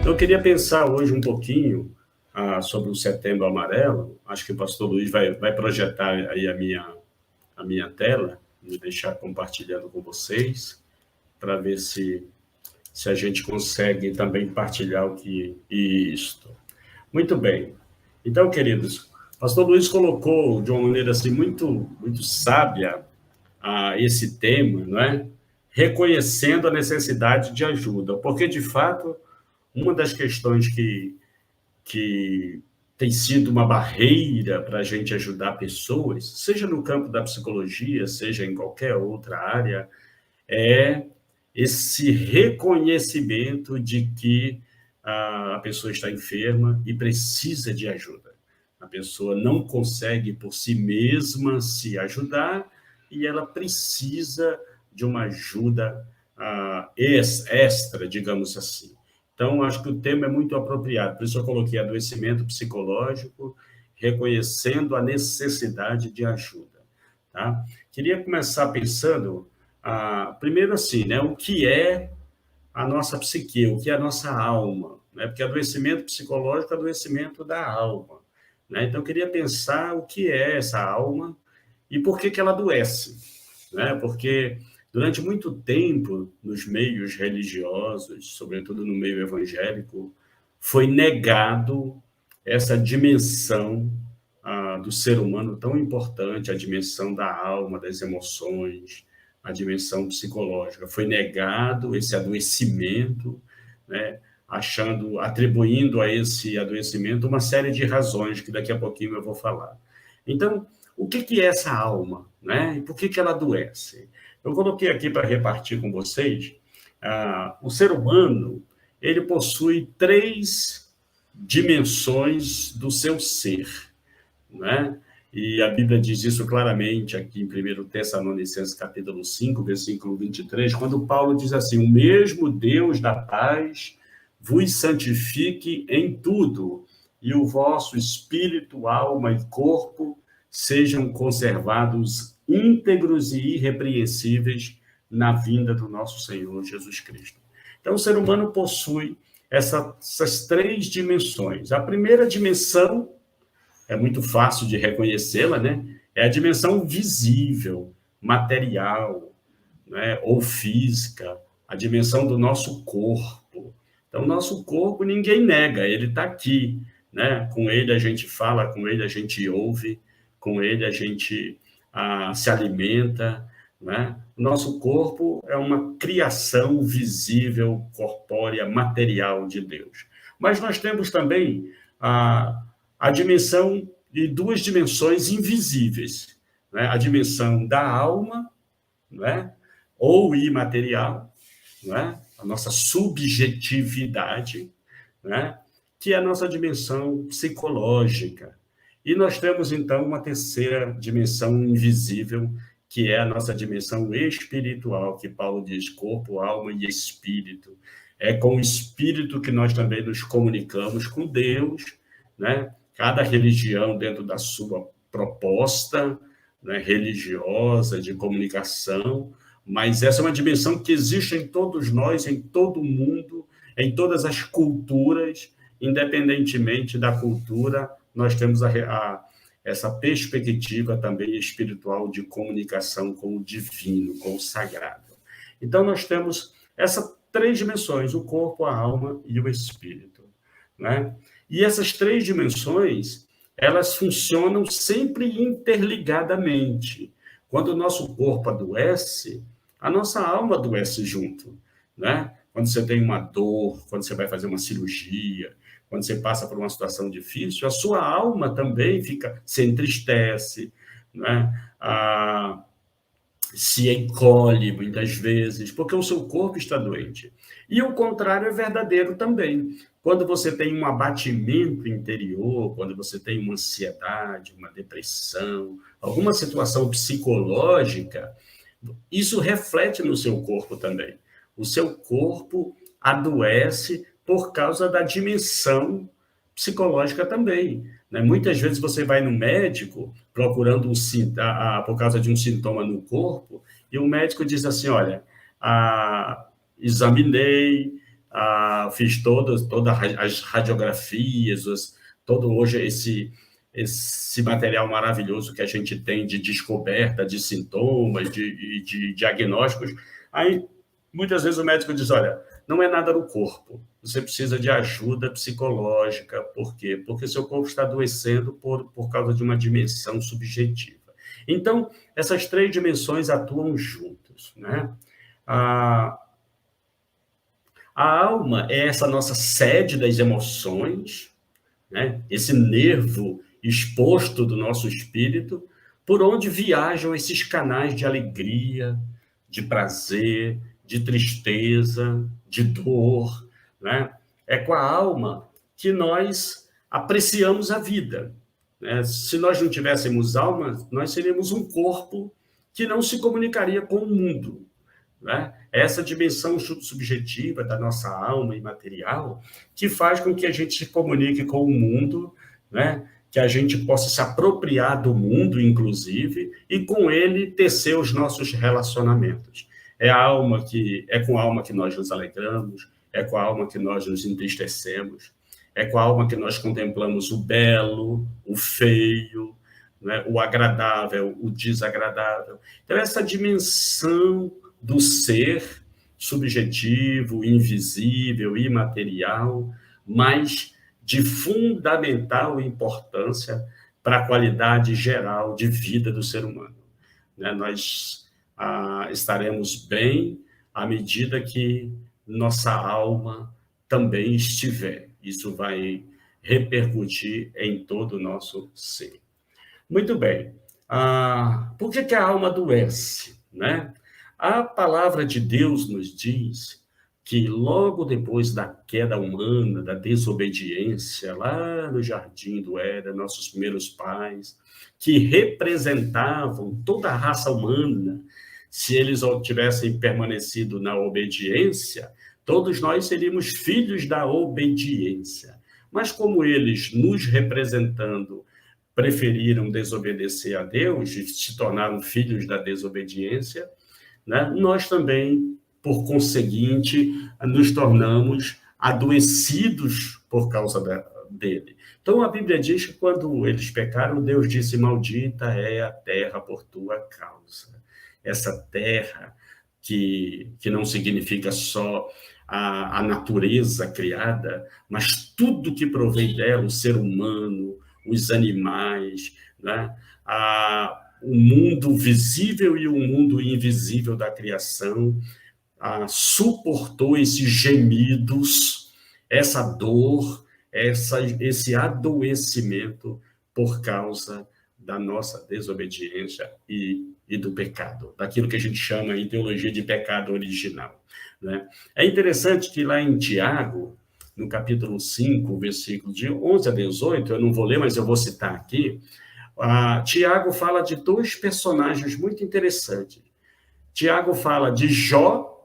Eu queria pensar hoje um pouquinho sobre o Setembro Amarelo. Acho que o pastor Luiz vai projetar aí a minha tela, me deixar compartilhando com vocês, para ver se a gente consegue também partilhar o que isto. Muito bem. Então, queridos, o pastor Luiz colocou de uma maneira assim muito sábia esse tema, não é? Reconhecendo a necessidade de ajuda, porque de fato uma das questões que tem sido uma barreira para a gente ajudar pessoas, seja no campo da psicologia, seja em qualquer outra área, é esse reconhecimento de que a pessoa está enferma e precisa de ajuda. A pessoa não consegue por si mesma se ajudar e ela precisa de uma ajuda extra, digamos assim. Então, acho que o tema é muito apropriado, por isso eu coloquei adoecimento psicológico, reconhecendo a necessidade de ajuda. Tá? Queria começar pensando, primeiro assim, né, o que é a nossa psique, o que é a nossa alma, né? Porque adoecimento psicológico é adoecimento da alma, né? Então, eu queria pensar o que é essa alma e por que ela adoece, né? Porque durante muito tempo, nos meios religiosos, sobretudo no meio evangélico, foi negado essa dimensão do ser humano tão importante, a dimensão da alma, das emoções, a dimensão psicológica. Foi negado esse adoecimento, né? Atribuindo a esse adoecimento uma série de razões que daqui a pouquinho eu vou falar. Então, o que é essa alma, né? E por que ela adoece? Eu coloquei aqui para repartir com vocês. O ser humano, ele possui 3 dimensões do seu ser, né? E a Bíblia diz isso claramente aqui em 1 Tessalonicenses, capítulo 5, versículo 23, quando Paulo diz assim: o mesmo Deus da paz vos santifique em tudo, e o vosso espírito, alma e corpo sejam conservados íntegros e irrepreensíveis na vinda do nosso Senhor Jesus Cristo. Então, o ser humano possui essas 3 dimensões. A primeira dimensão é muito fácil de reconhecê-la, né? É a dimensão visível, material, né? Ou física, a dimensão do nosso corpo. Então, nosso corpo ninguém nega, ele está aqui, né? Com ele a gente fala, com ele a gente ouve, com ele a gente se alimenta, né? Nosso corpo é uma criação visível, corpórea, material de Deus. Mas nós temos também a dimensão de 2 dimensões invisíveis, né? A dimensão da alma, né? Ou imaterial, né? A nossa subjetividade, né? Que é a nossa dimensão psicológica. E nós temos, então, uma terceira dimensão invisível, que é a nossa dimensão espiritual, que Paulo diz corpo, alma e espírito. É com o espírito que nós também nos comunicamos com Deus, né? Cada religião dentro da sua proposta, né, religiosa, de comunicação, mas essa é uma dimensão que existe em todos nós, em todo o mundo, em todas as culturas, independentemente da cultura, nós temos essa perspectiva também espiritual de comunicação com o divino, com o sagrado. Então, nós temos essas 3 dimensões, o corpo, a alma e o espírito, né? E essas 3 dimensões, elas funcionam sempre interligadamente. Quando o nosso corpo adoece, a nossa alma adoece junto, né? Quando você tem uma dor, quando você vai fazer uma cirurgia, quando você passa por uma situação difícil, a sua alma também se entristece, né? Se encolhe muitas vezes, porque o seu corpo está doente. E o contrário é verdadeiro também. Quando você tem um abatimento interior, quando você tem uma ansiedade, uma depressão, alguma situação psicológica, isso reflete no seu corpo também. O seu corpo adoece por causa da dimensão psicológica também, né? Muitas vezes você vai no médico procurando por causa de um sintoma no corpo, e o médico diz assim: olha, examinei, fiz todas as radiografias, todo hoje esse material maravilhoso que a gente tem de descoberta de sintomas, de diagnósticos. Aí, muitas vezes o médico diz, olha, não é nada no corpo, você precisa de ajuda psicológica. Por quê? Porque seu corpo está adoecendo por causa de uma dimensão subjetiva. Então, essas 3 dimensões atuam juntos, né? A alma é essa nossa sede das emoções, né? Esse nervo exposto do nosso espírito, por onde viajam esses canais de alegria, de prazer, de tristeza, de dor, né? É com a alma que nós apreciamos a vida, né? Se nós não tivéssemos alma, nós seríamos um corpo que não se comunicaria com o mundo, né? Essa dimensão subjetiva da nossa alma imaterial que faz com que a gente se comunique com o mundo, né? Que a gente possa se apropriar do mundo, inclusive, e com ele tecer os nossos relacionamentos. É com a alma que nós nos alegramos, é com a alma que nós nos entristecemos, é com a alma que nós contemplamos o belo, o feio, né? O agradável, o desagradável. Então, essa dimensão do ser subjetivo, invisível, imaterial, mas de fundamental importância para a qualidade geral de vida do ser humano, né? Nós estaremos bem à medida que nossa alma também estiver. Isso vai repercutir em todo o nosso ser. Muito bem. Por que a alma adoece, né? A palavra de Deus nos diz que logo depois da queda humana, da desobediência, lá no jardim do Éden, nossos primeiros pais, que representavam toda a raça humana, se eles tivessem permanecido na obediência, todos nós seríamos filhos da obediência. Mas como eles, nos representando, preferiram desobedecer a Deus e se tornaram filhos da desobediência, né? Nós também, por conseguinte, nos tornamos adoecidos por causa dele. Então, a Bíblia diz que quando eles pecaram, Deus disse, maldita é a terra por tua causa. Essa terra que não significa só a natureza criada, mas tudo que provém dela, o ser humano, os animais, né? O mundo visível e o mundo invisível da criação, suportou esses gemidos, essa dor, esse adoecimento por causa da nossa desobediência e do pecado, daquilo que a gente chama de ideologia de pecado original, né? É interessante que lá em Tiago, no capítulo 5, versículo de 11 a 18, eu não vou ler, mas eu vou citar aqui, Tiago fala de 2 personagens muito interessantes. Tiago fala de Jó,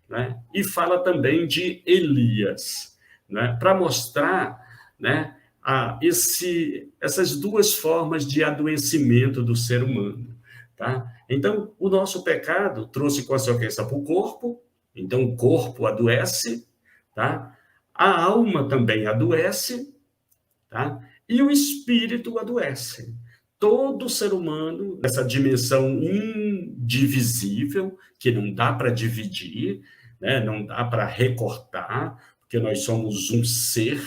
né, e fala também de Elias, né, para mostrar, né, essas 2 formas de adoecimento do ser humano. Tá? Então, o nosso pecado trouxe consequência para o corpo, então o corpo adoece, tá? A alma também adoece, tá? E o espírito adoece. Todo ser humano, nessa dimensão indivisível, que não dá para dividir, né? Não dá para recortar, porque nós somos um ser,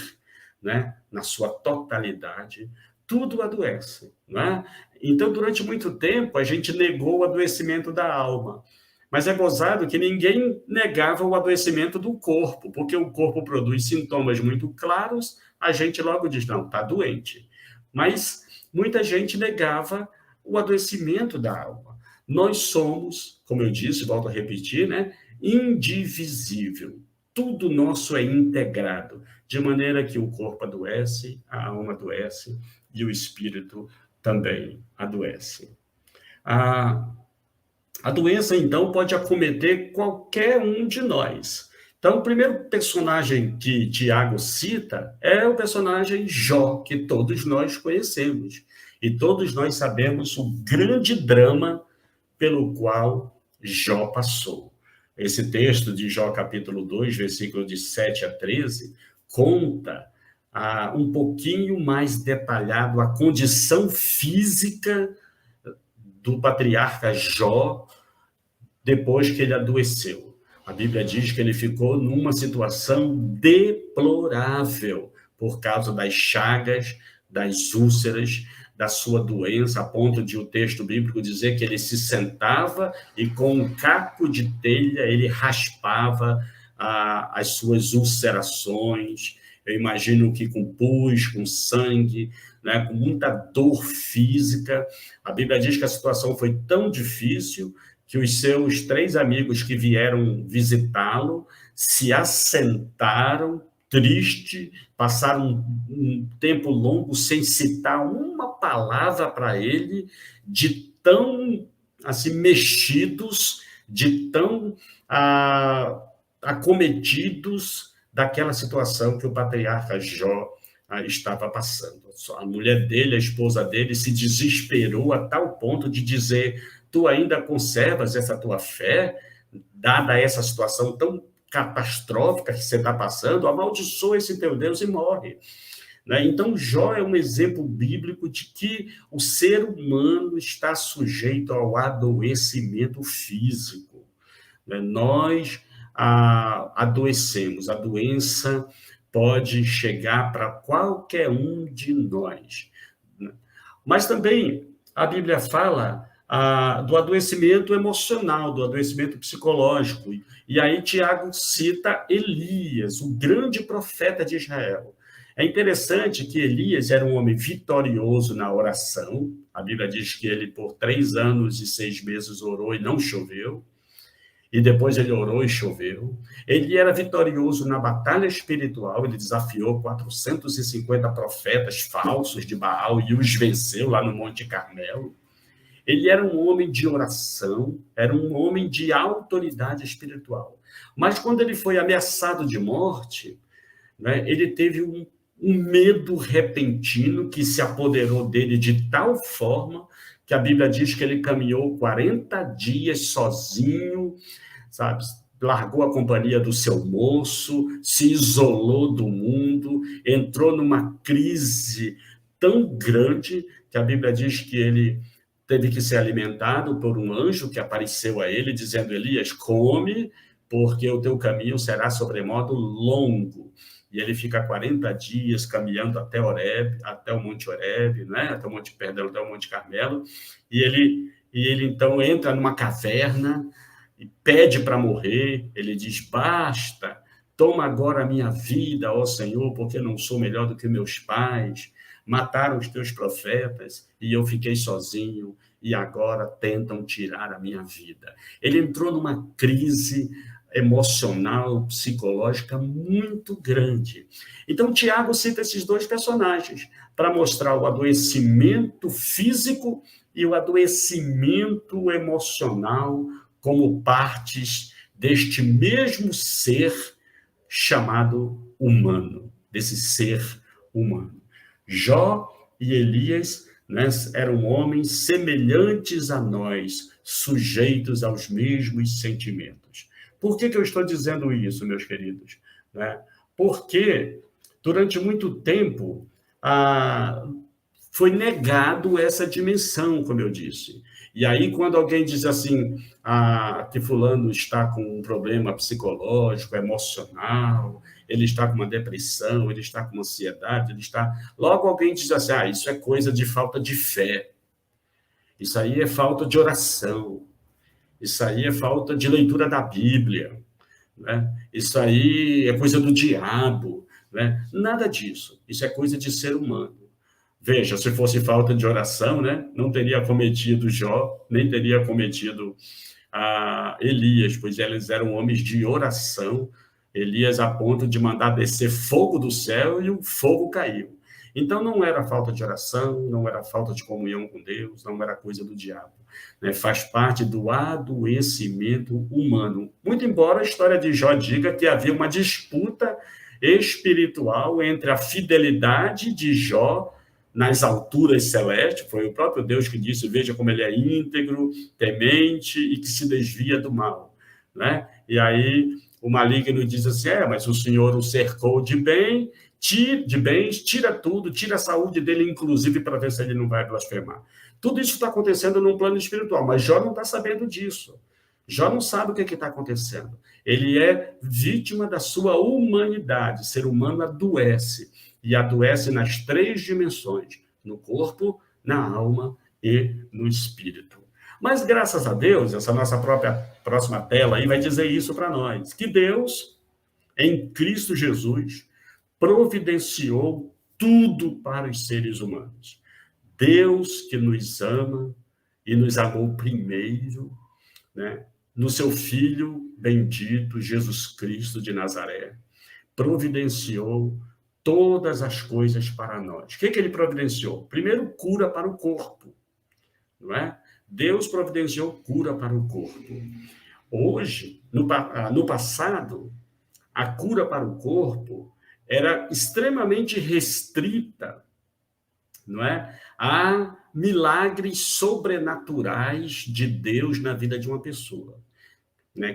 né? Na sua totalidade, tudo adoece, né? Então, durante muito tempo, a gente negou o adoecimento da alma. Mas é gozado que ninguém negava o adoecimento do corpo, porque o corpo produz sintomas muito claros, a gente logo diz, não, está doente. Mas muita gente negava o adoecimento da alma. Nós somos, como eu disse, volto a repetir, né, indivisível. Tudo nosso é integrado, de maneira que o corpo adoece, a alma adoece e o espírito também adoece. A doença, então, pode acometer qualquer um de nós. Então, o primeiro personagem que Tiago cita é o personagem Jó, que todos nós conhecemos. E todos nós sabemos o grande drama pelo qual Jó passou. Esse texto de Jó, capítulo 2, versículo de 7 a 13, conta um pouquinho mais detalhado a condição física do patriarca Jó depois que ele adoeceu. A Bíblia diz que ele ficou numa situação deplorável por causa das chagas, das úlceras, da sua doença, a ponto de o texto bíblico dizer que ele se sentava e com um caco de telha ele raspava as suas ulcerações. Eu imagino que com pus, com sangue, né, com muita dor física. A Bíblia diz que a situação foi tão difícil que os seus 3 amigos que vieram visitá-lo se assentaram, triste, passaram um tempo longo sem citar uma palavra para ele, de tão assim mexidos, de tão acometidos daquela situação que o patriarca Jó estava passando. A mulher dele, a esposa dele, se desesperou a tal ponto de dizer: tu ainda conservas essa tua fé, dada essa situação tão catastrófica que você está passando, amaldiçoa esse teu Deus e morre. Né? Então, Jó é um exemplo bíblico de que o ser humano está sujeito ao adoecimento físico. Né? Nós adoecemos, a doença pode chegar para qualquer um de nós. Né? Mas também a Bíblia fala do adoecimento emocional, do adoecimento psicológico. E aí Tiago cita Elias, o grande profeta de Israel. É interessante que Elias era um homem vitorioso na oração. A Bíblia diz que ele, por 3 anos e 6 meses, orou e não choveu. E depois ele orou e choveu. Ele era vitorioso na batalha espiritual, ele desafiou 450 profetas falsos de Baal e os venceu lá no Monte Carmelo. Ele era um homem de oração, era um homem de autoridade espiritual. Mas quando ele foi ameaçado de morte, né, ele teve um medo repentino que se apoderou dele de tal forma que a Bíblia diz que ele caminhou 40 dias sozinho, sabe? Largou a companhia do seu moço, se isolou do mundo, entrou numa crise tão grande que a Bíblia diz que ele teve que ser alimentado por um anjo que apareceu a ele, dizendo: Elias, come, porque o teu caminho será sobremodo longo. E ele fica 40 dias caminhando até Horebe, até o Monte Horebe, né? Até o Monte Carmelo, e ele então entra numa caverna e pede para morrer. Ele diz: basta, toma agora a minha vida, ó Senhor, porque não sou melhor do que meus pais. Mataram os teus profetas e eu fiquei sozinho e agora tentam tirar a minha vida. Ele entrou numa crise emocional, psicológica muito grande. Então, Tiago cita esses 2 personagens para mostrar o adoecimento físico e o adoecimento emocional como partes deste mesmo ser chamado humano, desse ser humano. Jó e Elias, né, eram homens semelhantes a nós, sujeitos aos mesmos sentimentos. Por que eu estou dizendo isso, meus queridos? Né? Porque durante muito tempo foi negado essa dimensão, como eu disse. E aí, quando alguém diz assim, que fulano está com um problema psicológico, emocional, ele está com uma depressão, ele está com ansiedade, logo alguém diz assim: isso é coisa de falta de fé, isso aí é falta de oração, isso aí é falta de leitura da Bíblia, né? Isso aí é coisa do diabo, né? Nada disso, isso é coisa de ser humano. Veja, se fosse falta de oração, né, não teria cometido Jó, nem teria cometido Elias, pois eles eram homens de oração. Elias a ponto de mandar descer fogo do céu e o fogo caiu. Então não era falta de oração, não era falta de comunhão com Deus, não era coisa do diabo. Né? Faz parte do adoecimento humano. Muito embora a história de Jó diga que havia uma disputa espiritual entre a fidelidade de Jó nas alturas celestes, foi o próprio Deus que disse: veja como ele é íntegro, temente e que se desvia do mal. né? E aí o maligno diz assim, mas o Senhor o cercou de bens, tira tudo, tira a saúde dele, inclusive, para ver se ele não vai blasfemar. Tudo isso está acontecendo num plano espiritual, mas Jó não está sabendo disso. Jó não sabe o que está acontecendo. Ele é vítima da sua humanidade. O ser humano adoece, e adoece nas 3 dimensões, no corpo, na alma e no espírito. Mas, graças a Deus, essa nossa própria próxima tela aí vai dizer isso para nós, que Deus, em Cristo Jesus, providenciou tudo para os seres humanos. Deus que nos ama e nos amou primeiro, né? No seu Filho bendito, Jesus Cristo de Nazaré, providenciou todas as coisas para nós. O que ele providenciou? Primeiro, cura para o corpo, não é? Deus providenciou cura para o corpo. Hoje, no passado, a cura para o corpo era extremamente restrita, não é? A milagres sobrenaturais de Deus na vida de uma pessoa.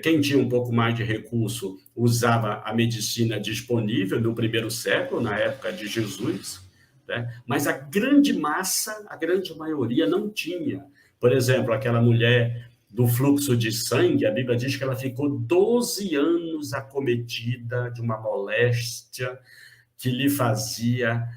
Quem tinha um pouco mais de recurso usava a medicina disponível no primeiro século, na época de Jesus, né? Mas a grande massa, a grande maioria não tinha. Por exemplo, aquela mulher do fluxo de sangue, a Bíblia diz que ela ficou 12 anos acometida de uma moléstia que lhe fazia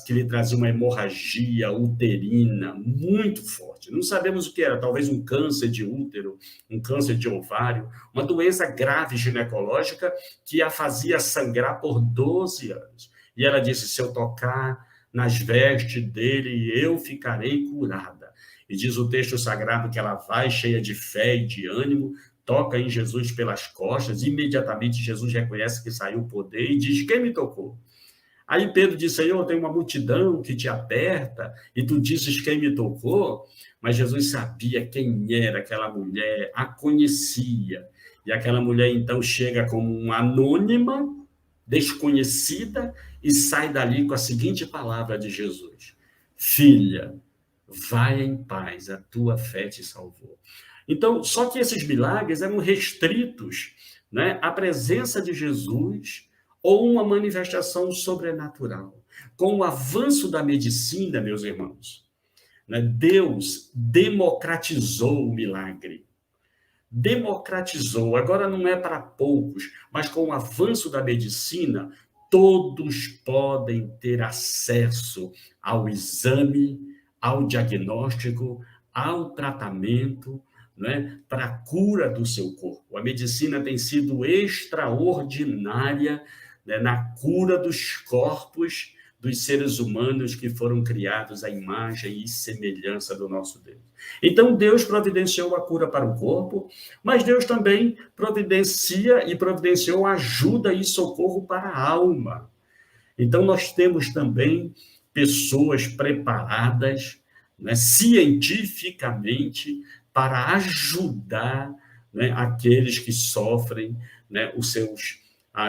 que lhe trazia uma hemorragia uterina muito forte. Não sabemos o que era, talvez um câncer de útero, um câncer de ovário, uma doença grave ginecológica que a fazia sangrar por 12 anos. E ela disse, se eu tocar nas vestes dele, eu ficarei curada. E diz o texto sagrado que ela vai cheia de fé e de ânimo, toca em Jesus pelas costas, imediatamente Jesus reconhece que saiu o poder e diz, quem me tocou? Aí Pedro disse, Senhor, tem uma multidão que te aperta, e tu dizes quem me tocou, mas Jesus sabia quem era aquela mulher, a conhecia, e aquela mulher então chega como uma anônima, desconhecida, e sai dali com a seguinte palavra de Jesus, filha, vai em paz, a tua fé te salvou. Então, só que esses milagres eram restritos, né, à presença de Jesus ou uma manifestação sobrenatural. Com o avanço da medicina, meus irmãos, né, Deus democratizou o milagre. Democratizou. Agora não é para poucos, mas com o avanço da medicina, todos podem ter acesso ao exame, ao diagnóstico, ao tratamento, né, para a cura do seu corpo. A medicina tem sido extraordinária, né, na cura dos corpos dos seres humanos que foram criados à imagem e semelhança do nosso Deus. Então, Deus providenciou a cura para o corpo, mas Deus também providencia e providenciou ajuda e socorro para a alma. Então, nós temos também pessoas preparadas, né, cientificamente para ajudar, né, aqueles que sofrem, né, os seus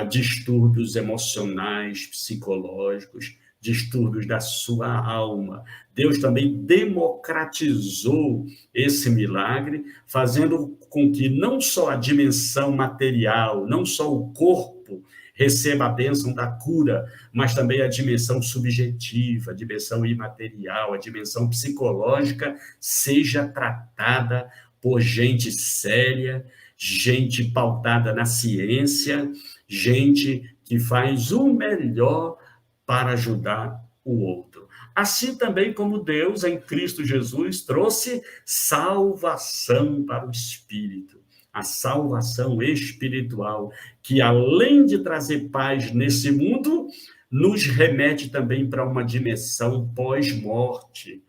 distúrbios emocionais, psicológicos, distúrbios da sua alma. Deus também democratizou esse milagre, fazendo com que não só a dimensão material, não só o corpo receba a bênção da cura, mas também a dimensão subjetiva, a dimensão imaterial, a dimensão psicológica seja tratada por gente séria, gente pautada na ciência, gente que faz o melhor para ajudar o outro. Assim também como Deus, em Cristo Jesus, trouxe salvação para o espírito, a salvação espiritual, que além de trazer paz nesse mundo, nos remete também para uma dimensão pós-morte,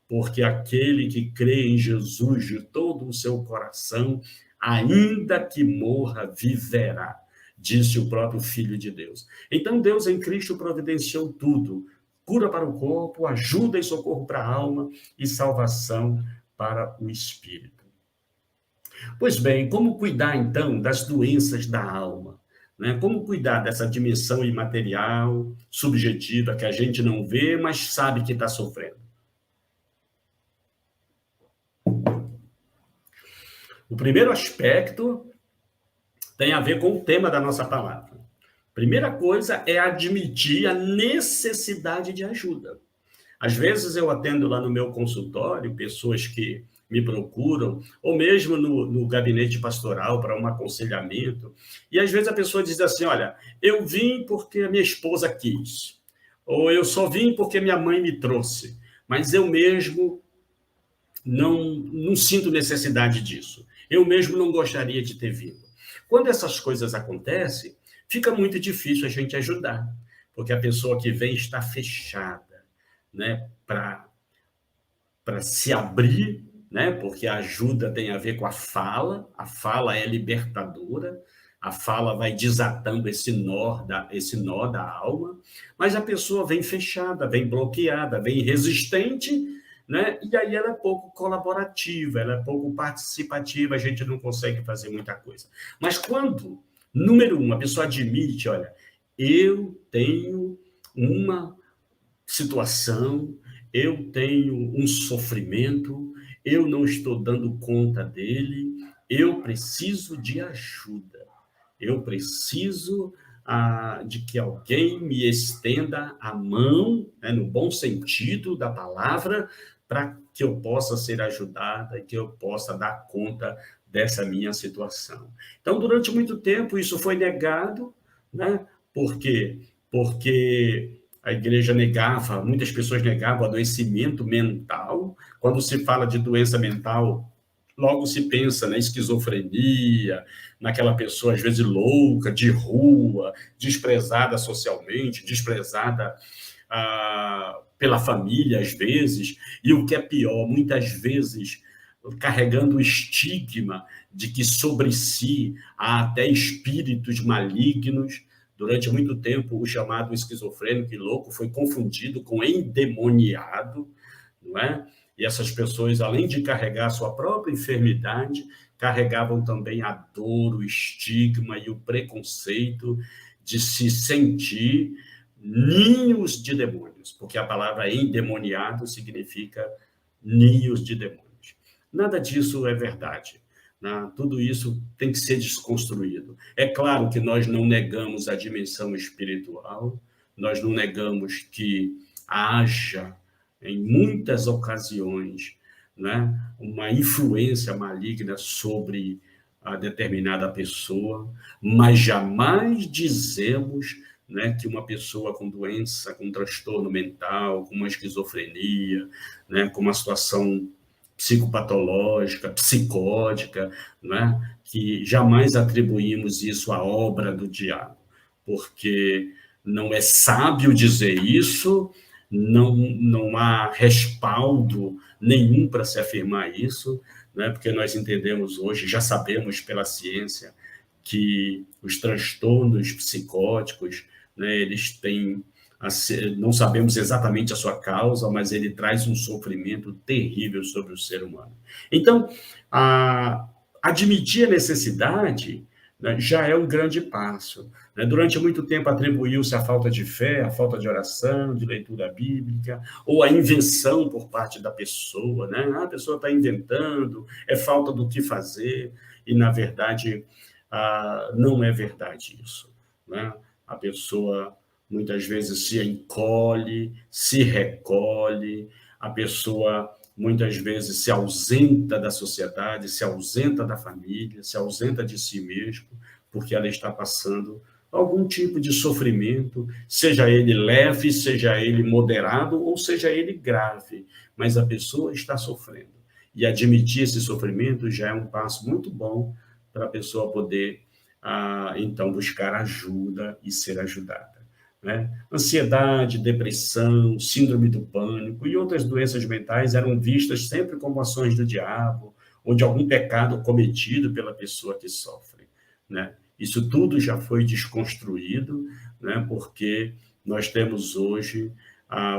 porque aquele que crê em Jesus de todo o seu coração, ainda que morra, viverá, disse o próprio Filho de Deus. Então, Deus em Cristo providenciou tudo, cura para o corpo, ajuda e socorro para a alma e salvação para o espírito. Pois bem, como cuidar, então, das doenças da alma? Né? Como cuidar dessa dimensão imaterial, subjetiva, que a gente não vê, mas sabe que está sofrendo? O primeiro aspecto tem a ver com o tema da nossa palavra. Primeira coisa é admitir a necessidade de ajuda. Às vezes eu atendo lá no meu consultório pessoas que me procuram, ou mesmo no gabinete pastoral para um aconselhamento, e às vezes a pessoa diz assim, olha, eu vim porque a minha esposa quis, ou eu só vim porque minha mãe me trouxe, mas eu mesmo não sinto necessidade disso. Eu mesmo não gostaria de ter vindo. Quando essas coisas acontecem, fica muito difícil a gente ajudar, porque a pessoa que vem está fechada, né, para se abrir, né, porque a ajuda tem a ver com a fala é libertadora, a fala vai desatando esse nó da alma, mas a pessoa vem fechada, vem bloqueada, vem resistente, né, e aí ela é pouco colaborativa, ela é pouco participativa, a gente não consegue fazer muita coisa. Mas quando, número um, a pessoa admite, olha, eu tenho uma situação, eu tenho um sofrimento, eu não estou dando conta dele, eu preciso de ajuda, eu preciso de que alguém me estenda a mão, né, no bom sentido da palavra, para que eu possa ser ajudada, que eu possa dar conta dessa minha situação. Então, durante muito tempo, isso foi negado, né? Por quê? Porque a igreja negava, muitas pessoas negavam o adoecimento mental. Quando se fala de doença mental, logo se pensa na esquizofrenia, naquela pessoa, às vezes, louca, de rua, desprezada socialmente, desprezada pela família, às vezes, e o que é pior, muitas vezes carregando o estigma de que sobre si há até espíritos malignos. Durante muito tempo, o chamado esquizofrênico e louco foi confundido com endemoniado, não é? E essas pessoas, além de carregar a sua própria enfermidade, carregavam também a dor, o estigma e o preconceito de se sentir ninhos de demônios, porque a palavra endemoniado significa ninhos de demônios. Nada disso é verdade. Né? Tudo isso tem que ser desconstruído. É claro que nós não negamos a dimensão espiritual, nós não negamos que haja, em muitas ocasiões, né, uma influência maligna sobre a determinada pessoa, mas jamais dizemos, né, que uma pessoa com doença, com transtorno mental, com uma esquizofrenia, né, com uma situação psicopatológica, psicótica, né, que jamais atribuímos isso à obra do diabo, porque não é sábio dizer isso, não há respaldo nenhum para se afirmar isso, né, porque nós entendemos hoje, já sabemos pela ciência, que os transtornos psicóticos, né, eles têm, não sabemos exatamente a sua causa, mas ele traz um sofrimento terrível sobre o ser humano. Então, admitir a necessidade, né, já é um grande passo. Né? Durante muito tempo atribuiu-se a falta de fé, a falta de oração, de leitura bíblica, ou a invenção por parte da pessoa. Né? A pessoa está inventando, é falta do que fazer, e, na verdade, não é verdade isso. Né? A pessoa, muitas vezes, se encolhe, se recolhe, a pessoa muitas vezes se ausenta da sociedade, se ausenta da família, se ausenta de si mesmo, porque ela está passando algum tipo de sofrimento, seja ele leve, seja ele moderado, ou seja ele grave, mas a pessoa está sofrendo. E admitir esse sofrimento já é um passo muito bom para a pessoa poder, então, buscar ajuda e ser ajudada. Né? Ansiedade, depressão, síndrome do pânico e outras doenças mentais eram vistas sempre como ações do diabo ou de algum pecado cometido pela pessoa que sofre. Né? Isso tudo já foi desconstruído, né? Porque nós temos hoje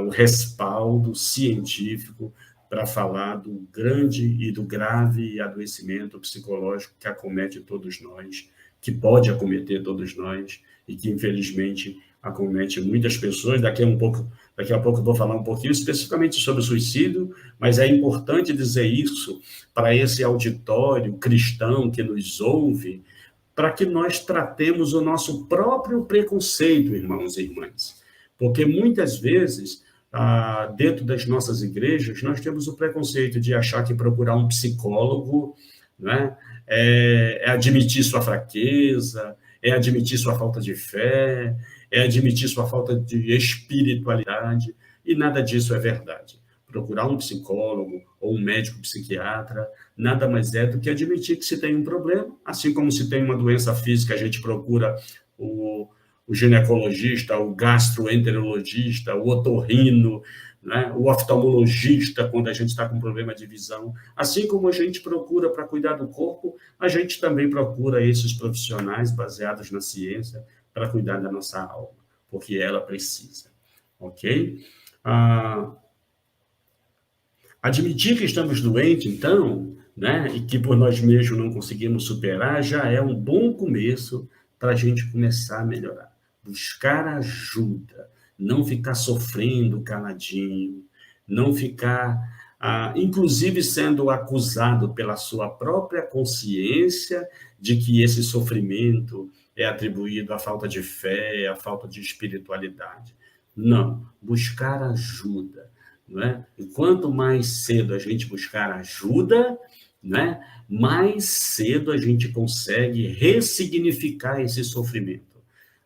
o respaldo científico para falar do grande e do grave adoecimento psicológico que acomete todos nós, que pode acometer todos nós e que, infelizmente, acomete muitas pessoas. Daqui a um pouco Daqui a pouco eu vou falar um pouquinho especificamente sobre o suicídio, mas é importante dizer isso para esse auditório cristão que nos ouve, para que nós tratemos o nosso próprio preconceito, irmãos e irmãs. Porque muitas vezes, dentro das nossas igrejas, nós temos o preconceito de achar que procurar um psicólogo, né, é admitir sua fraqueza, é admitir sua falta de fé, é admitir sua falta de espiritualidade, e nada disso é verdade. Procurar um psicólogo ou um médico psiquiatra nada mais é do que admitir que se tem um problema, assim como se tem uma doença física, a gente procura o ginecologista, o gastroenterologista, o otorrino, né, o oftalmologista, quando a gente está com problema de visão. Assim como a gente procura para cuidar do corpo, a gente também procura esses profissionais baseados na ciência para cuidar da nossa alma, porque ela precisa, ok? Admitir que estamos doentes, então, né, e que por nós mesmos não conseguimos superar, já é um bom começo para a gente começar a melhorar. Buscar ajuda, não ficar sofrendo caladinho, não ficar, inclusive, sendo acusado pela sua própria consciência de que esse sofrimento é atribuído à falta de fé, à falta de espiritualidade. Não, buscar ajuda. Não é? E quanto mais cedo a gente buscar ajuda, né, mais cedo a gente consegue ressignificar esse sofrimento.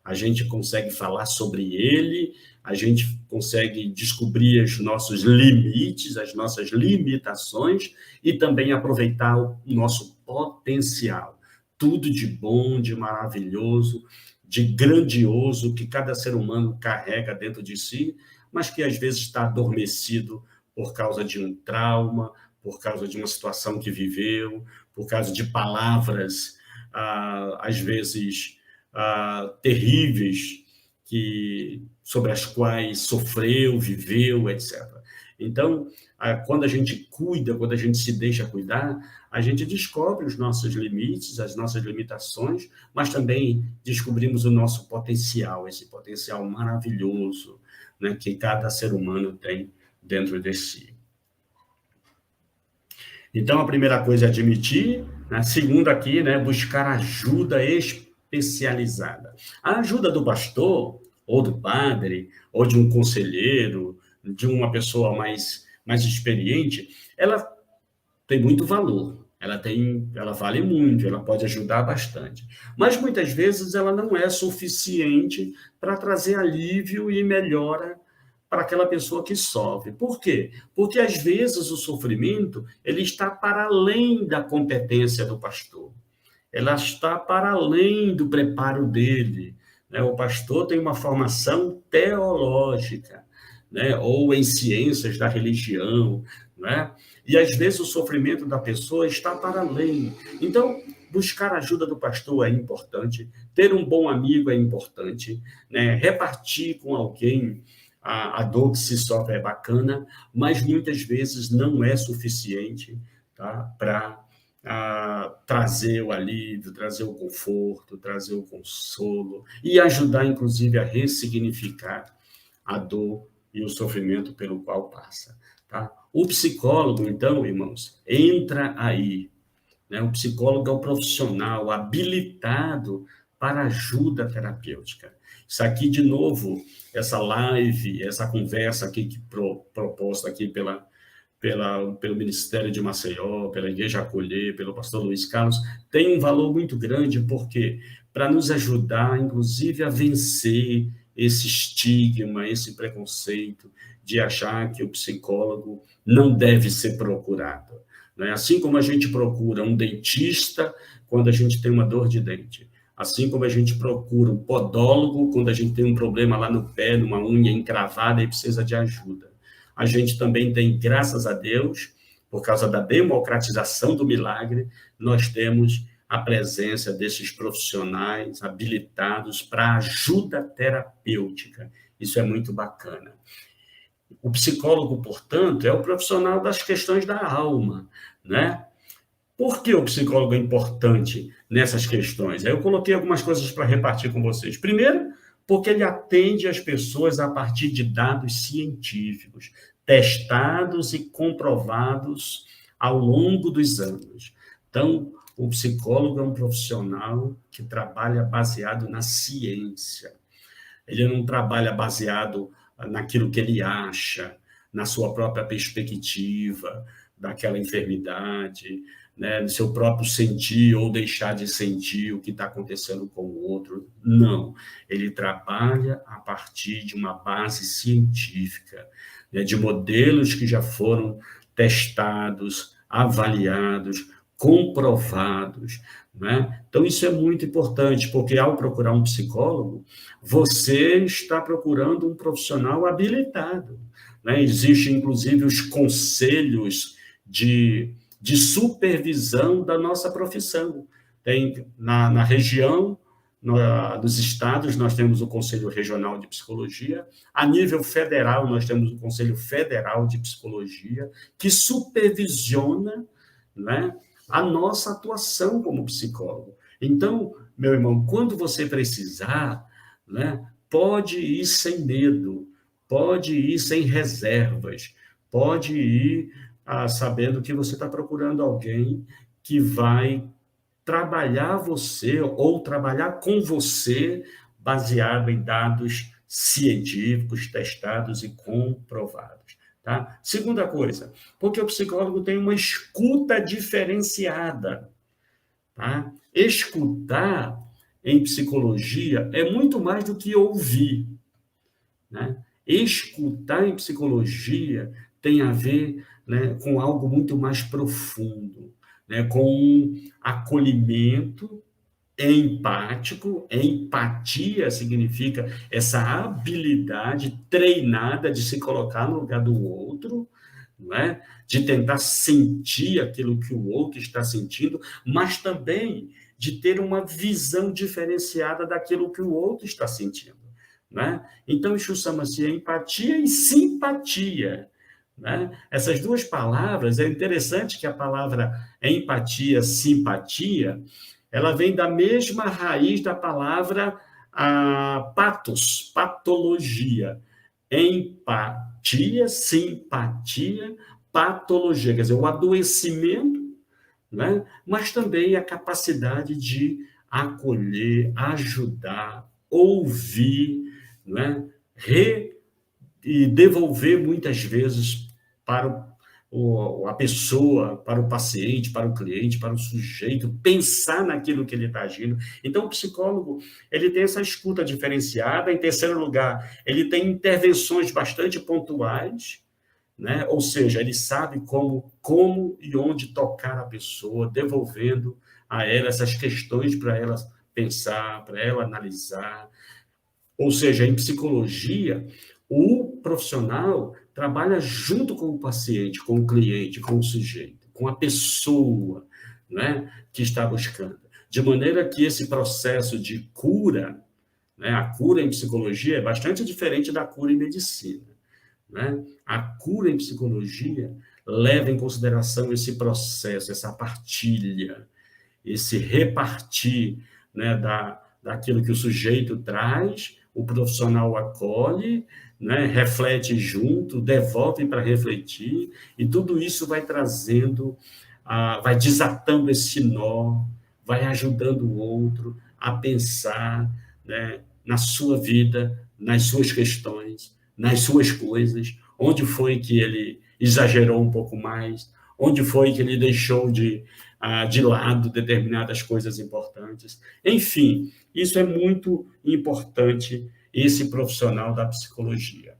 A gente consegue falar sobre ele, a gente consegue descobrir os nossos limites, as nossas limitações e também aproveitar o nosso potencial. Tudo de bom, de maravilhoso, de grandioso que cada ser humano carrega dentro de si, mas que às vezes está adormecido por causa de um trauma, por causa de uma situação que viveu, por causa de palavras, às vezes, terríveis, sobre as quais sofreu, viveu, etc. Então, quando a gente cuida, quando a gente se deixa cuidar, a gente descobre os nossos limites, as nossas limitações, mas também descobrimos o nosso potencial, esse potencial maravilhoso, né, que cada ser humano tem dentro de si. Então, a primeira coisa é admitir, né? A segunda aqui, né, buscar ajuda especializada. A ajuda do pastor, ou do padre, ou de um conselheiro, de uma pessoa mais experiente, ela tem muito valor, ela vale muito, ela pode ajudar bastante. Mas, muitas vezes, ela não é suficiente para trazer alívio e melhora para aquela pessoa que sofre. Por quê? Porque, às vezes, o sofrimento ele está para além da competência do pastor. Ela está para além do preparo dele. Né? O pastor tem uma formação teológica, né? Ou em ciências da religião, né? E, às vezes, o sofrimento da pessoa está para além. Então, buscar a ajuda do pastor é importante, ter um bom amigo é importante, né? Repartir com alguém a dor que se sofre é bacana, mas muitas vezes não é suficiente, tá? Para trazer o alívio, trazer o conforto, trazer o consolo e ajudar, inclusive, a ressignificar a dor e o sofrimento pelo qual passa. Tá? O psicólogo, então, irmãos, entra aí. Né? O psicólogo é o profissional habilitado para ajuda terapêutica. Isso aqui, de novo, essa live, essa conversa aqui proposta aqui pelo Ministério de Maceió, pela Igreja Acolher, pelo pastor Luiz Carlos, tem um valor muito grande, porque para nos ajudar, inclusive, a vencer esse estigma, esse preconceito de achar que o psicólogo não deve ser procurado. Né? Assim como a gente procura um dentista quando a gente tem uma dor de dente, assim como a gente procura um podólogo quando a gente tem um problema lá no pé, numa unha encravada e precisa de ajuda. A gente também tem, graças a Deus, por causa da democratização do milagre, nós temos a presença desses profissionais habilitados para ajuda terapêutica. Isso é muito bacana. O psicólogo, portanto, é o profissional das questões da alma, né? Por que o psicólogo é importante nessas questões? Aí eu coloquei algumas coisas para repartir com vocês. Primeiro, Porque ele atende as pessoas a partir de dados científicos, testados e comprovados ao longo dos anos. Então, o psicólogo é um profissional que trabalha baseado na ciência. Ele não trabalha baseado naquilo que ele acha, na sua própria perspectiva daquela enfermidade, né, no seu próprio sentir ou deixar de sentir o que está acontecendo com o outro. Não. Ele trabalha a partir de uma base científica, né, de modelos que já foram testados, avaliados, comprovados, né? Então, isso é muito importante, porque ao procurar um psicólogo, você está procurando um profissional habilitado, né? Existem, inclusive, os conselhos de supervisão da nossa profissão. Tem na região, nos estados, nós temos o Conselho Regional de Psicologia. A nível federal, nós temos o Conselho Federal de Psicologia, que supervisiona, né, a nossa atuação como psicólogo. Então, meu irmão, quando você precisar, né, pode ir sem medo, pode ir sem reservas, pode ir sabendo que você está procurando alguém que vai trabalhar você ou trabalhar com você baseado em dados científicos, testados e comprovados. Tá? Segunda coisa, porque o psicólogo tem uma escuta diferenciada. Tá? Escutar em psicologia é muito mais do que ouvir. Né? Escutar em psicologia tem a ver, né, com algo muito mais profundo, né, com um acolhimento empático. Empatia significa essa habilidade treinada de se colocar no lugar do outro, não é? De tentar sentir aquilo que o outro está sentindo, mas também de ter uma visão diferenciada daquilo que o outro está sentindo. Né? Então, isso chama-se empatia e simpatia. Né? Essas duas palavras, é interessante que a palavra empatia, simpatia, ela vem da mesma raiz da palavra patos, patologia. Empatia, simpatia, patologia, quer dizer, o adoecimento, né? Mas também a capacidade de acolher, ajudar, ouvir, né? E devolver muitas vezes para a pessoa, para o paciente, para o cliente, para o sujeito, pensar naquilo que ele está agindo. Então, o psicólogo, ele tem essa escuta diferenciada. Em terceiro lugar, ele tem intervenções bastante pontuais, né? Ou seja, ele sabe como e onde tocar a pessoa, devolvendo a ela essas questões para ela pensar, para ela analisar. Ou seja, em psicologia, o profissional trabalha junto com o paciente, com o cliente, com o sujeito, com a pessoa, né, que está buscando. De maneira que esse processo de cura, né, a cura em psicologia é bastante diferente da cura em medicina. Né? A cura em psicologia leva em consideração esse processo, essa partilha, esse repartir, né, daquilo que o sujeito traz, o profissional acolhe, né, reflete junto, devolve para refletir, e tudo isso vai trazendo, vai desatando esse nó, vai ajudando o outro a pensar, né, na sua vida, nas suas questões, nas suas coisas, onde foi que ele exagerou um pouco mais, onde foi que ele deixou de lado determinadas coisas importantes. Enfim, isso é muito importante, esse profissional da psicologia.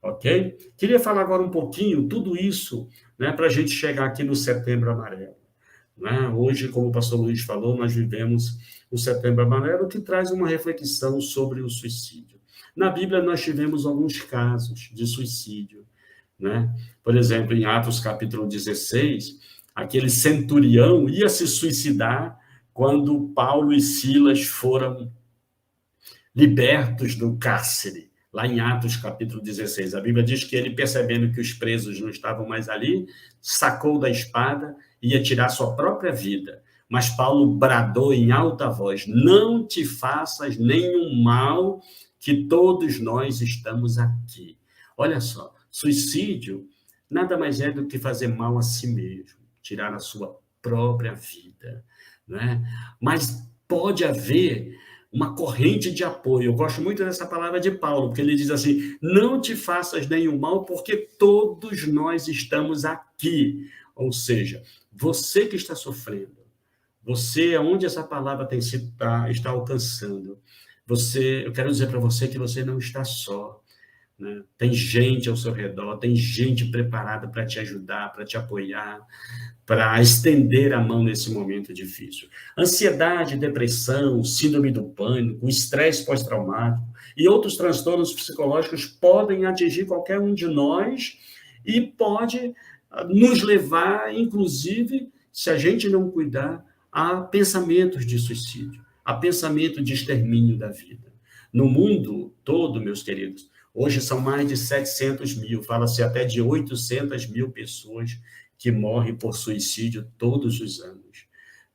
Ok? Queria falar agora um pouquinho, tudo isso, né, para a gente chegar aqui no Setembro Amarelo. Né? Hoje, como o pastor Luiz falou, nós vivemos o Setembro Amarelo, que traz uma reflexão sobre o suicídio. Na Bíblia, nós tivemos alguns casos de suicídio. Né? Por exemplo, em Atos capítulo 16, aquele centurião ia se suicidar quando Paulo e Silas foram libertos do cárcere, lá em Atos capítulo 16. A Bíblia diz que ele, percebendo que os presos não estavam mais ali, sacou da espada e ia tirar sua própria vida. Mas Paulo bradou em alta voz: não te faças nenhum mal, que todos nós estamos aqui. Olha só, suicídio nada mais é do que fazer mal a si mesmo, tirar a sua própria vida, né? Mas pode haver uma corrente de apoio. Eu gosto muito dessa palavra de Paulo, porque ele diz assim: não te faças nenhum mal, porque todos nós estamos aqui. Ou seja, você que está sofrendo, você, aonde essa palavra está alcançando, eu quero dizer para você que você não está só, né? Tem gente ao seu redor, tem gente preparada para te ajudar, para te apoiar, para estender a mão nesse momento difícil. Ansiedade, depressão, síndrome do pânico, estresse pós-traumático e outros transtornos psicológicos podem atingir qualquer um de nós e pode nos levar, inclusive, se a gente não cuidar, a pensamentos de suicídio, a pensamento de extermínio da vida. No mundo todo, meus queridos, hoje são mais de 700 mil, fala-se até de 800 mil pessoas que morrem por suicídio todos os anos,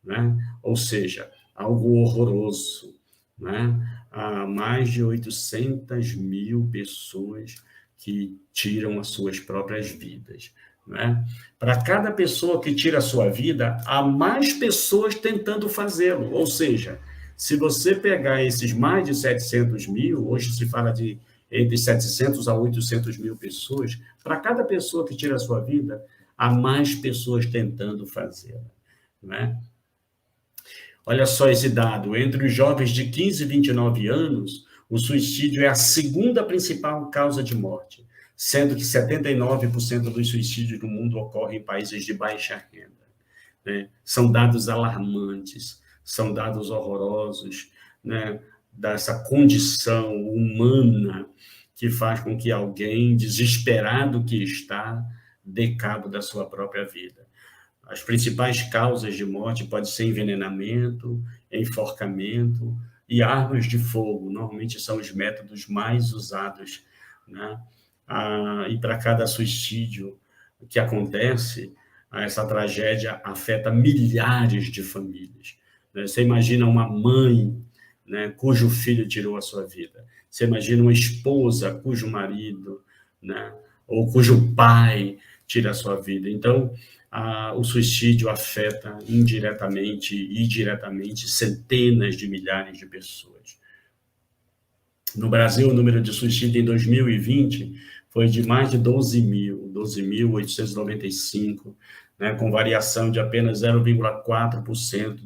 né? Ou seja, algo horroroso, né? Há mais de 800 mil pessoas que tiram as suas próprias vidas, né? Para cada pessoa que tira a sua vida, há mais pessoas tentando fazê-lo. Ou seja, se você pegar esses mais de 700 mil, hoje se fala de entre 700 a 800 mil pessoas, para cada pessoa que tira a sua vida, há mais pessoas tentando fazê-la, né? Olha só esse dado, entre os jovens de 15 e 29 anos, o suicídio é a segunda principal causa de morte, sendo que 79% dos suicídios no mundo ocorrem em países de baixa renda, né? São dados alarmantes, são dados horrorosos, né? Dessa condição humana que faz com que alguém, desesperado que está, dê cabo da sua própria vida. As principais causas de morte podem ser envenenamento, enforcamento e armas de fogo. Normalmente são os métodos mais usados, né? E para cada suicídio que acontece, essa tragédia afeta milhares de famílias, né? Você imagina uma mãe, né, cujo filho tirou a sua vida. Você imagina uma esposa cujo marido, né, ou cujo pai tira a sua vida. Então, o suicídio afeta indiretamente e diretamente centenas de milhares de pessoas. No Brasil, o número de suicídio em 2020 foi de mais de 12.895, né, com variação de apenas 0,4%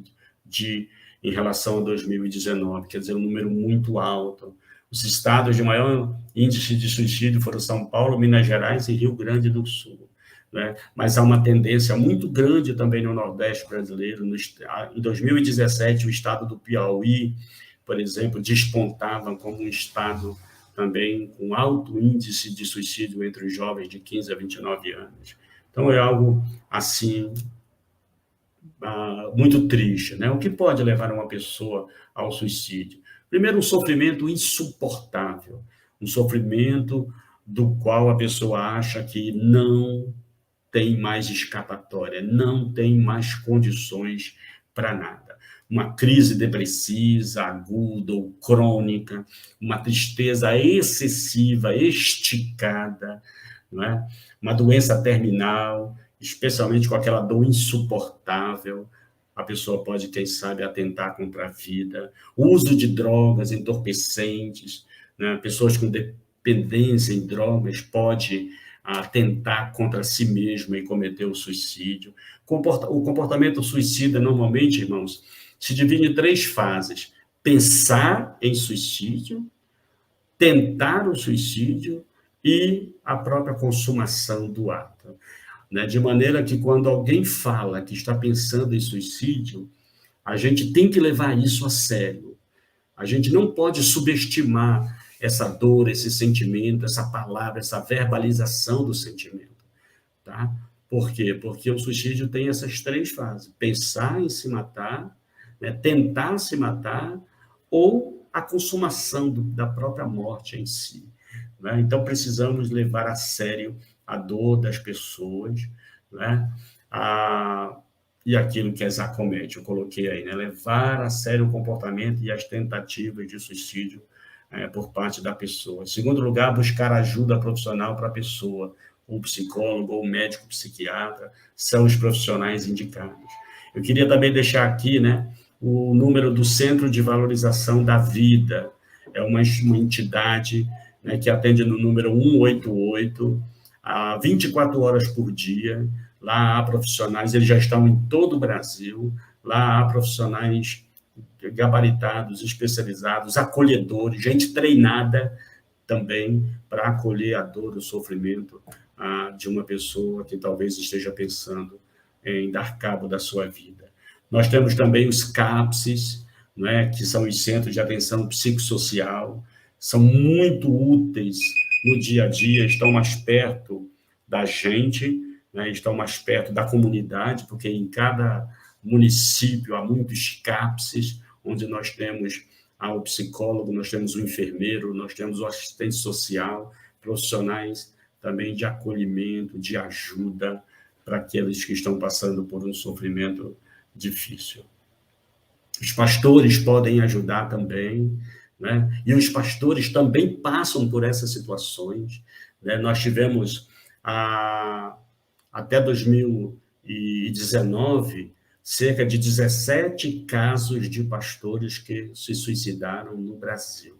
em relação a 2019, quer dizer, um número muito alto. Os estados de maior índice de suicídio foram São Paulo, Minas Gerais e Rio Grande do Sul, né? Mas há uma tendência muito grande também no Nordeste brasileiro. Em 2017, o estado do Piauí, por exemplo, despontava como um estado também com alto índice de suicídio entre os jovens de 15 a 29 anos. Então, é algo assim muito triste, né? O que pode levar uma pessoa ao suicídio? Primeiro, um sofrimento insuportável, um sofrimento do qual a pessoa acha que não tem mais escapatória, não tem mais condições para nada. Uma crise depressiva, aguda ou crônica, uma tristeza excessiva, esticada, não é? Uma doença terminal, especialmente com aquela dor insuportável, a pessoa pode, quem sabe, atentar contra a vida. O uso de drogas entorpecentes, né? Pessoas com dependência em drogas pode atentar contra si mesmo e cometer o suicídio. O comportamento suicida, normalmente, irmãos, se divide em 3 fases: pensar em suicídio, tentar o suicídio e a própria consumação do ato, né? De maneira que quando alguém fala que está pensando em suicídio, a gente tem que levar isso a sério. A gente não pode subestimar essa dor, esse sentimento, essa palavra, essa verbalização do sentimento, tá? Por quê? Porque o suicídio tem essas 3 fases: pensar em se matar, né? Tentar se matar ou a consumação da própria morte em si, né? Então, precisamos levar a sério a dor das pessoas, né? E aquilo que as acomete, eu coloquei aí, né? Levar a sério o comportamento e as tentativas de suicídio por parte da pessoa. Em segundo lugar, buscar ajuda profissional para a pessoa. O psicólogo ou o médico psiquiatra são os profissionais indicados. Eu queria também deixar aqui, né, o número do Centro de Valorização da Vida. É uma entidade, né, que atende no número 188, a 24 horas por dia. Lá há profissionais, eles já estão em todo o Brasil, lá há profissionais gabaritados, especializados, acolhedores, gente treinada também para acolher a dor, o sofrimento de uma pessoa que talvez esteja pensando em dar cabo da sua vida. Nós temos também os CAPSes, né, que são os Centros de Atenção Psicossocial, são muito úteis no dia a dia, estão mais perto da gente, né, estão mais perto da comunidade, porque em cada município há muitos CAPSes, onde nós temos o psicólogo, nós temos o enfermeiro, nós temos o assistente social, profissionais também de acolhimento, de ajuda para aqueles que estão passando por um sofrimento difícil. Os pastores podem ajudar também, né? E os pastores também passam por essas situações, né? Nós tivemos, até 2019, cerca de 17 casos de pastores que se suicidaram no Brasil,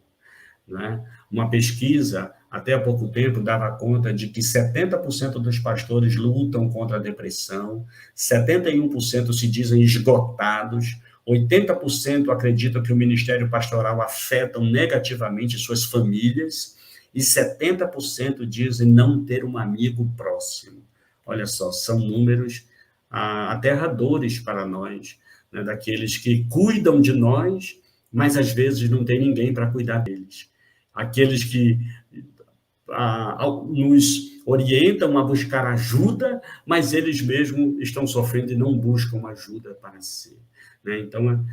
né? Uma pesquisa, até há pouco tempo, dava conta de que 70% dos pastores lutam contra a depressão, 71% se dizem esgotados, 80% acreditam que o ministério pastoral afeta negativamente suas famílias e 70% dizem não ter um amigo próximo. Olha só, são números aterradores para nós, né, daqueles que cuidam de nós, mas às vezes não tem ninguém para cuidar deles. Aqueles que nos orientam a buscar ajuda, mas eles mesmos estão sofrendo e não buscam ajuda para si, né? Então,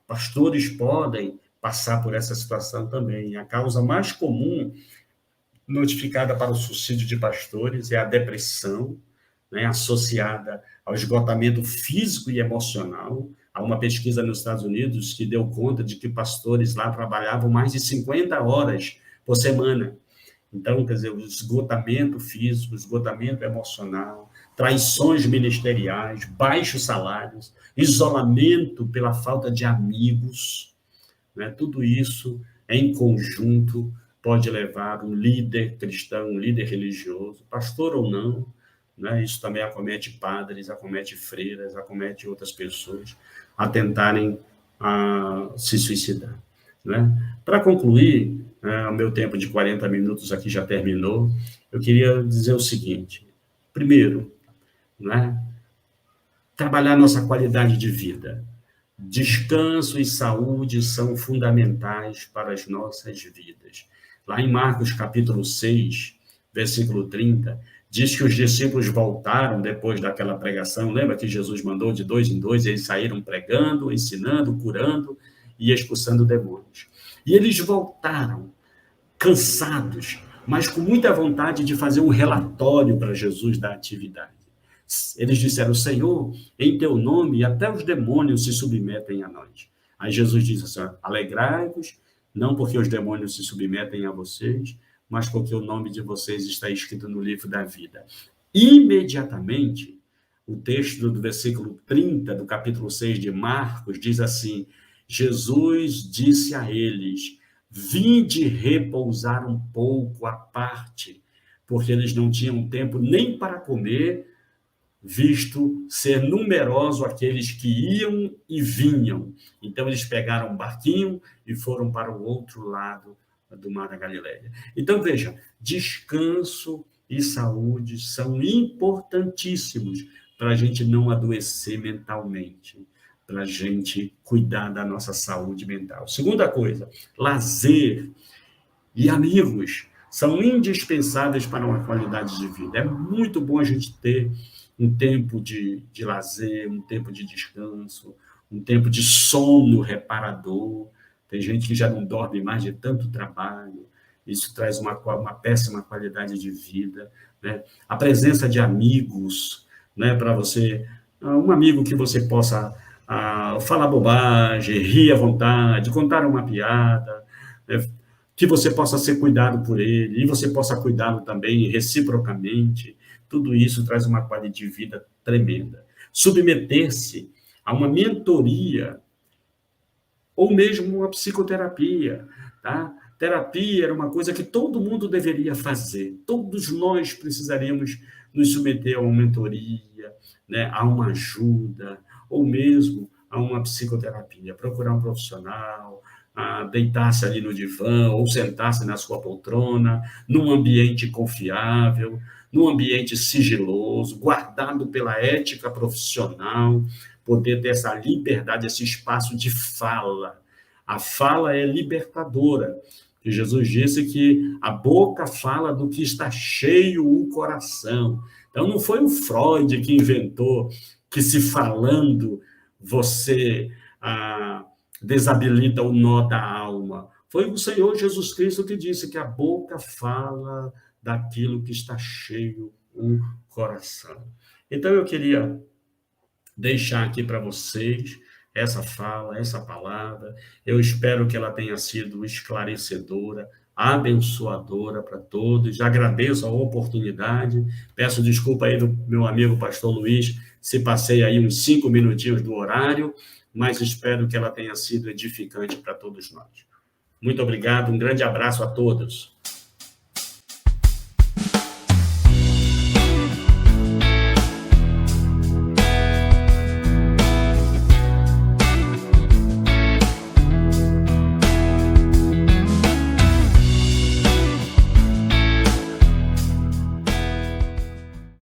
pastores podem passar por essa situação também. A causa mais comum notificada para o suicídio de pastores é a depressão, né, associada ao esgotamento físico e emocional. Há uma pesquisa nos Estados Unidos que deu conta de que pastores lá trabalhavam mais de 50 horas por semana. Então, quer dizer, o esgotamento físico, o esgotamento emocional, traições ministeriais, baixos salários, isolamento pela falta de amigos, né? Tudo isso, em conjunto, pode levar um líder cristão, um líder religioso, pastor ou não, né? Isso também acomete padres, acomete freiras, acomete outras pessoas a tentarem se suicidar, né? Para concluir, o meu tempo de 40 minutos aqui já terminou, eu queria dizer o seguinte: primeiro, né, trabalhar nossa qualidade de vida. Descanso e saúde são fundamentais para as nossas vidas. Lá em Marcos, capítulo 6, versículo 30, diz que os discípulos voltaram depois daquela pregação. Lembra que Jesus mandou de 2 em 2, eles saíram pregando, ensinando, curando e expulsando demônios. E eles voltaram, cansados, mas com muita vontade de fazer um relatório para Jesus da atividade. Eles disseram: Senhor, em teu nome até os demônios se submetem a nós. Aí Jesus disse assim: alegrai-vos, não porque os demônios se submetem a vocês, mas porque o nome de vocês está escrito no livro da vida. Imediatamente, o texto do versículo 30 do capítulo 6 de Marcos diz assim: Jesus disse a eles: vinde repousar um pouco à parte, porque eles não tinham tempo nem para comer, visto ser numeroso aqueles que iam e vinham. Então, eles pegaram um barquinho e foram para o outro lado do Mar da Galileia. Então, veja, descanso e saúde são importantíssimos para a gente não adoecer mentalmente, para a gente cuidar da nossa saúde mental. Segunda coisa, lazer e amigos são indispensáveis para uma qualidade de vida. É muito bom a gente ter um tempo de lazer, um tempo de descanso, um tempo de sono reparador. Tem gente que já não dorme mais de tanto trabalho. Isso traz uma péssima qualidade de vida, né? A presença de amigos, né, para você, um amigo que você possa falar bobagem, rir à vontade, contar uma piada, né, que você possa ser cuidado por ele, e você possa cuidá-lo também reciprocamente. Tudo isso traz uma qualidade de vida tremenda. Submeter-se a uma mentoria, ou mesmo uma psicoterapia, tá? Terapia era uma coisa que todo mundo deveria fazer. Todos nós precisaríamos nos submeter a uma mentoria, né, a uma ajuda, ou mesmo a uma psicoterapia. Procurar um profissional, deitar-se ali no divã, ou sentar-se na sua poltrona, num ambiente confiável, num ambiente sigiloso, guardado pela ética profissional, poder ter essa liberdade, esse espaço de fala. A fala é libertadora. E Jesus disse que a boca fala do que está cheio o coração. Então, não foi o Freud que inventou que, se falando, você desabilita o nó da alma. Foi o Senhor Jesus Cristo que disse que a boca fala daquilo que está cheio o coração. Então, eu queria deixar aqui para vocês essa fala, essa palavra. Eu espero que ela tenha sido esclarecedora, abençoadora para todos. Agradeço a oportunidade. Peço desculpa aí do meu amigo pastor Luiz, se passei aí uns 5 minutinhos do horário, mas espero que ela tenha sido edificante para todos nós. Muito obrigado, um grande abraço a todos.